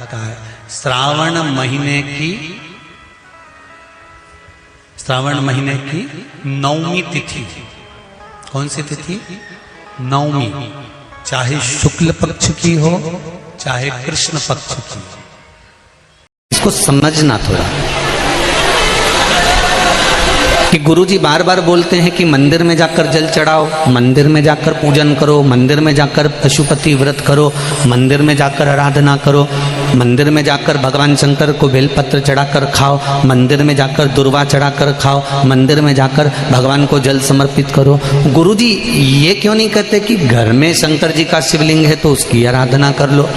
कथा है। श्रावण महीने की नवमी तिथि। कौन सी तिथि? नवमी। चाहे शुक्ल पक्ष की हो चाहे कृष्ण पक्ष की। इसको समझना थोड़ा कि गुरुजी बार बार बोलते हैं कि मंदिर में जाकर जल चढ़ाओ, मंदिर में जाकर पूजन करो, मंदिर में जाकर पशुपति व्रत करो, मंदिर में जाकर आराधना करो, मंदिर में जाकर भगवान शंकर को बेलपत्र चढ़ाकर खाओ, मंदिर में जाकर दुर्वा चढ़ाकर खाओ, मंदिर में जाकर भगवान को जल समर्पित करो। गुरुजी ये क्यों नहीं कहते कि घर में शंकर जी का शिवलिंग है तो उसकी आराधना कर लो,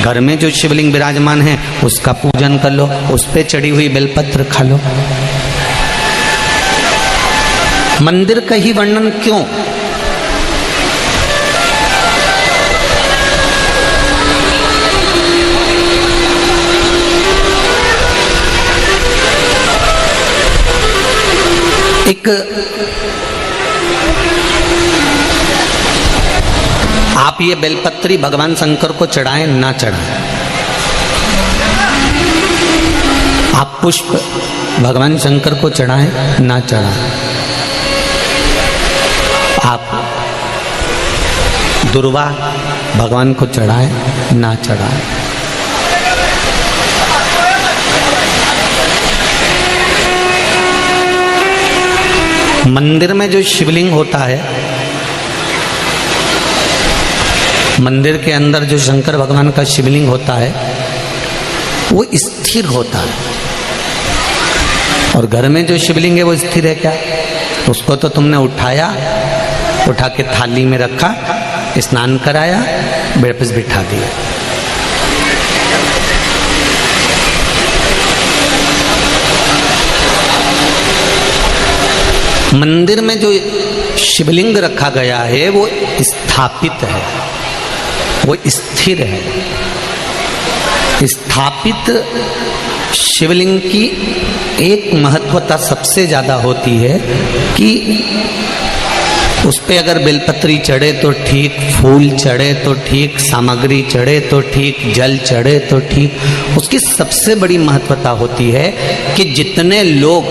घर में जो शिवलिंग विराजमान है उसका पूजन कर लो, उस पर चढ़ी हुई बेलपत्र खा लो। मंदिर का ही वर्णन क्यों? एक आप ये बेलपत्री भगवान शंकर को चढ़ाएं ना चढ़ाएं, आप पुष्प भगवान शंकर को चढ़ाएं ना चढ़ाएं, आप दुर्वा भगवान को चढ़ाएं ना चढ़ाएं, मंदिर में जो शिवलिंग होता है, मंदिर के अंदर जो शंकर भगवान का शिवलिंग होता है वो स्थिर होता है, और घर में जो शिवलिंग है वो स्थिर है क्या? उसको तो तुमने उठाया, उठा के थाली में रखा, स्नान कराया, वापस बिठा दिया। मंदिर में जो शिवलिंग रखा गया है वो स्थापित है, वो स्थिर है। स्थापित शिवलिंग की एक महत्वता सबसे ज्यादा होती है कि उस पे अगर बेलपत्री चढ़े तो ठीक, फूल चढ़े तो ठीक, सामग्री चढ़े तो ठीक, जल चढ़े तो ठीक। उसकी सबसे बड़ी महत्वता होती है कि जितने लोग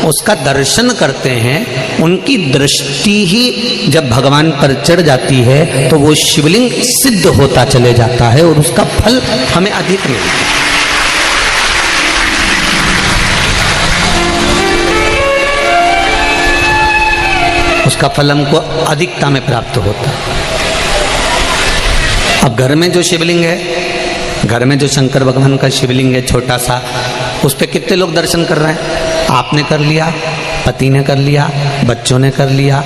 उसका दर्शन करते हैं उनकी दृष्टि ही जब भगवान पर चढ़ जाती है तो वो शिवलिंग सिद्ध होता चले जाता है और उसका फल हमें अधिक मिलता है। उसका फल हमको अधिकता में प्राप्त होता है। अब घर में जो शिवलिंग है, घर में जो शंकर भगवान का शिवलिंग है छोटा सा, उस पे कितने लोग दर्शन कर रहे हैं? आपने कर लिया, पति ने कर लिया, बच्चों ने कर लिया,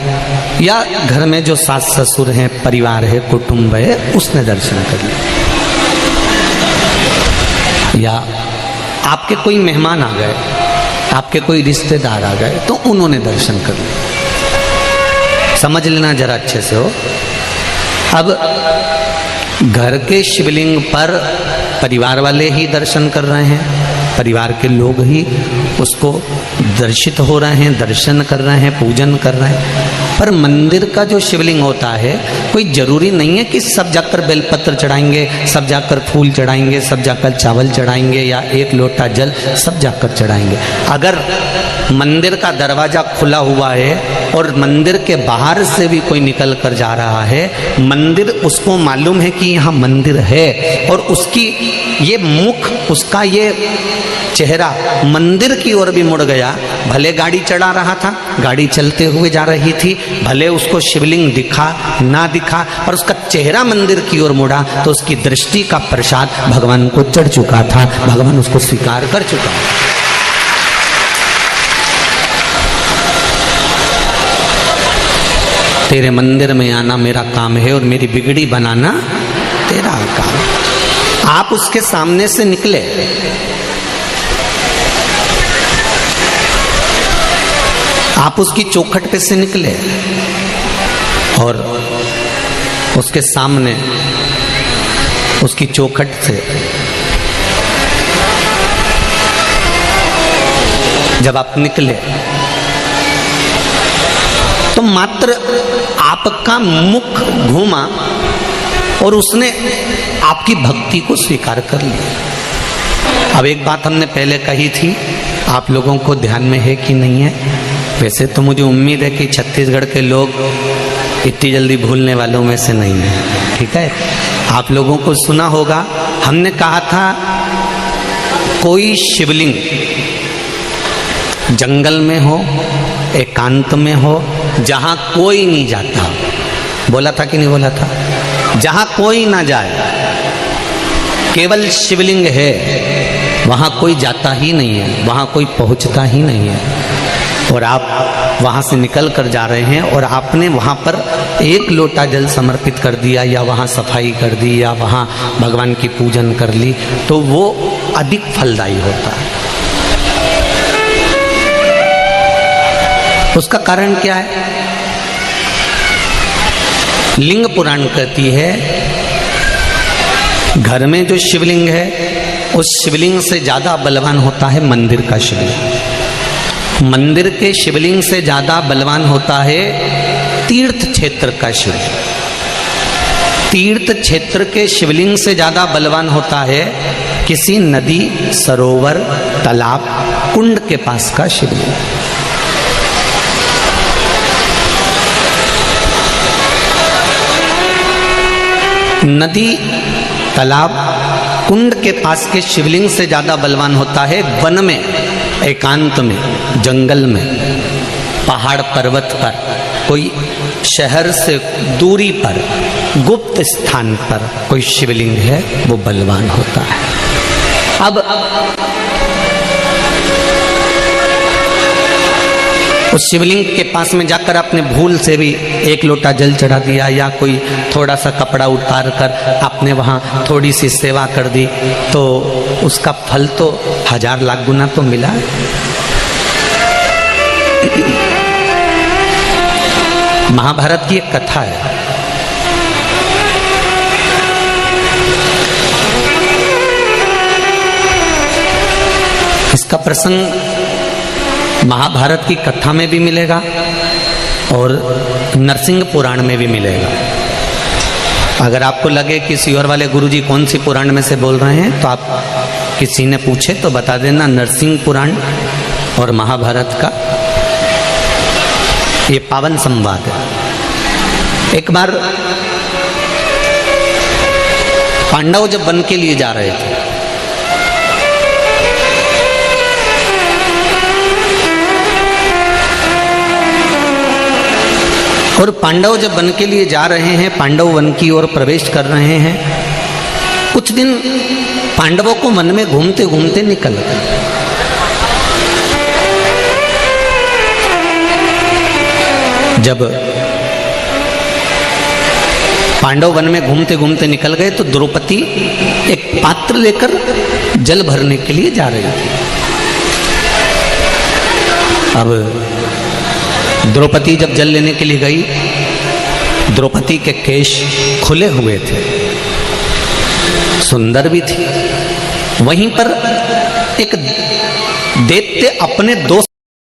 या घर में जो सास ससुर हैं, परिवार है, कुटुंब है, उसने दर्शन कर लिया, या आपके कोई मेहमान आ गए, आपके कोई रिश्तेदार आ गए तो उन्होंने दर्शन कर लिया। समझ लेना जरा अच्छे से हो। अब घर के शिवलिंग पर परिवार वाले ही दर्शन कर रहे हैं, परिवार के लोग ही उसको दर्शित हो रहे हैं, दर्शन कर रहे हैं, पूजन कर रहे हैं। पर मंदिर का जो शिवलिंग होता है, कोई जरूरी नहीं है कि सब जाकर बेलपत्र चढ़ाएंगे, सब जाकर फूल चढ़ाएंगे, सब जाकर चावल चढ़ाएंगे, या एक लोटा जल सब जाकर चढ़ाएंगे। अगर मंदिर का दरवाजा खुला हुआ है और मंदिर के बाहर से भी कोई निकल कर जा रहा है, मंदिर उसको मालूम है कि यहाँ मंदिर है, और उसकी ये मुख, उसका ये चेहरा मंदिर की ओर भी मुड़ गया। भले गाड़ी चढ़ा रहा था, गाड़ी चलते हुए जा रही थी, भले उसको शिवलिंग दिखा ना दिखा, पर उसका चेहरा मंदिर की ओर मुड़ा तो उसकी दृष्टि का प्रसाद भगवान को चढ़ चुका था, भगवान उसको स्वीकार कर चुका। तेरे मंदिर में आना मेरा काम है और मेरी बिगड़ी बनाना तेरा काम। आप उसके सामने से निकले, आप उसकी चौखट पे से निकले और उसके सामने उसकी चौखट से जब आप निकले तो मात्र आपका मुख घूमा और उसने आपकी भक्ति को स्वीकार कर लिया। अब एक बात हमने पहले कही थी, आप लोगों को ध्यान में है कि नहीं है? वैसे तो मुझे उम्मीद है कि छत्तीसगढ़ के लोग इतनी जल्दी भूलने वालों में से नहीं है, ठीक है? आप लोगों को सुना होगा, हमने कहा था कोई शिवलिंग जंगल में हो, एकांत में हो, जहां कोई नहीं जाता, बोला था कि नहीं बोला था? जहां कोई ना जाए, केवल शिवलिंग है, वहां कोई जाता ही नहीं है, वहां कोई पहुंचता ही नहीं है। और आप वहां से निकल कर जा रहे हैं और आपने वहां पर एक लोटा जल समर्पित कर दिया, या वहां सफाई कर दी, या वहां भगवान की पूजन कर ली, तो वो अधिक फलदायी होता है। उसका कारण क्या है? लिंग पुराण कहती है, घर में जो शिवलिंग है उस शिवलिंग से ज्यादा बलवान होता है मंदिर का शिवलिंग। मंदिर के शिवलिंग से ज्यादा बलवान होता है तीर्थ क्षेत्र का शिवलिंग। तीर्थ क्षेत्र के शिवलिंग से ज्यादा बलवान होता है किसी नदी, सरोवर, तालाब, कुंड के पास का शिवलिंग। नदी, तालाब, कुंड के पास के शिवलिंग से ज्यादा बलवान होता है वन में, एकांत में, जंगल में, पहाड़ पर्वत पर, कोई शहर से दूरी पर, गुप्त स्थान पर कोई शिवलिंग है, वो बलवान होता है। अब उस शिवलिंग के पास में जाकर आपने भूल से भी एक लोटा जल चढ़ा दिया, या कोई थोड़ा सा कपड़ा उतार कर आपने वहाँ थोड़ी सी सेवा कर दी, तो उसका फल तो 1000 लाख गुना तो मिला। महाभारत की एक कथा है, इसका प्रसंग महाभारत की कथा में भी मिलेगा और नरसिंह पुराण में भी मिलेगा। अगर आपको लगे कि सियोर वाले गुरुजी कौन सी पुराण में से बोल रहे हैं, तो आप किसी ने पूछे तो बता देना, नरसिंह पुराण और महाभारत का ये पावन संवाद है। एक बार पांडव जब वन के लिए जा रहे थे, और पांडव जब वन के लिए जा रहे हैं, पांडव वन की ओर प्रवेश कर रहे हैं, कुछ दिन पांडवों को वन में घूमते घूमते निकल गए। जब पांडव वन में घूमते घूमते निकल गए तो द्रौपदी एक पात्र लेकर जल भरने के लिए जा रही थी। अब द्रौपदी जब जल लेने के लिए गई, द्रौपदी के केश खुले हुए थे, सुंदर भी थी। वहीं पर एक दैत्य अपने 2